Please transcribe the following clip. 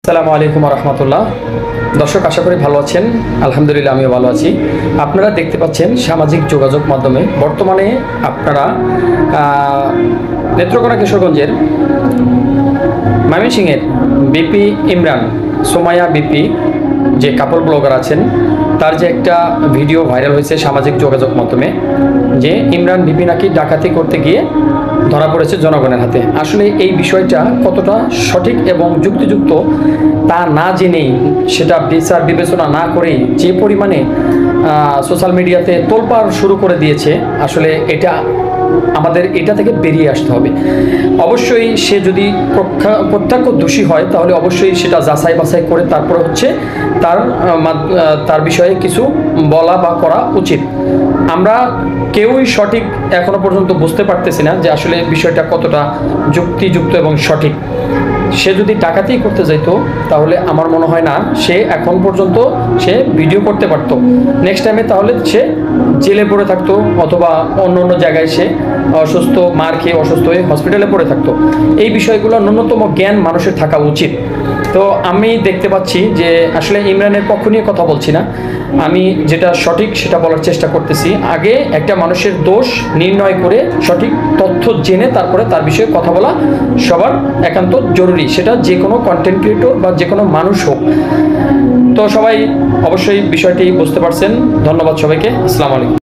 আসসালামু আলাইকুম রহমতুল্লাহ। দর্শক, আশা করি ভালো আছেন। আলহামদুলিল্লাহ, আমিও ভালো আছি। আপনারা দেখতে পাচ্ছেন সামাজিক যোগাযোগ মাধ্যমে বর্তমানে আপনারা নেত্রকোনা কিশোরগঞ্জের ময়মনসিংহের বিপি ইমরান সুমাইয়া বিপি যে কাপল ব্লগার আছেন, তার যে একটা ভিডিও ভাইরাল হয়েছে সামাজিক যোগাযোগ মাধ্যমে, যে ইমরান বিপি নাকি ডাকাতি করতে গিয়ে ধরা পড়েছে জনগণের হাতে। আসলে এই বিষয়টা কতটা সঠিক এবং যুক্তিযুক্ত তা না জেনেই, সেটা বিচার বিবেচনা না করেই যে পরিমাণে সোশ্যাল মিডিয়াতে তোলপাড় শুরু করে দিয়েছে, আসলে এটা আমাদের এটা থেকে বেরিয়ে আসতে হবে। অবশ্যই সে যদি প্রত্যক্ষ দোষী হয় তাহলে অবশ্যই সেটা যাচাই বাছাই করে তারপর হচ্ছে তার বিষয়ে কিছু বলা বা করা উচিত। আমরা কেউই সঠিক এখনো পর্যন্ত বুঝতে পারতেছি না যে আসলে বিষয়টা কতটা যুক্তিযুক্ত এবং সঠিক। সে যদি ডাকাতি করতে যাইতো তাহলে আমার মনে হয় না সে এখন পর্যন্ত সে ভিডিও করতে পারতো। নেক্সট টাইমে তাহলে সে জেলে পড়ে থাকতো অথবা অন্য অন্য জায়গায় সে অসুস্থ, মার খেয়ে অসুস্থ হয়ে হসপিটালে পড়ে থাকতো। এই বিষয়গুলো ন্যূনতম জ্ঞান মানুষের থাকা উচিত। তো আমি দেখতে পাচ্ছি যে আসলে ইমরানের পক্ষ নিয়ে কথা বলছি না, আমি যেটা সঠিক সেটা বলার চেষ্টা করতেছি। আগে একটা মানুষের দোষ নির্ণয় করে সঠিক তথ্য জেনে তারপরে তার বিষয়ে কথা বলা সবার একান্ত জরুরি, সেটা যে কোনো কন্টেন্ট ক্রিয়েটর বা যে কোনো মানুষ হোক। তো সবাই অবশ্যই বিষয়টি বুঝতে পারছেন। ধন্যবাদ সবাইকে। আসসালামু আলাইকুম।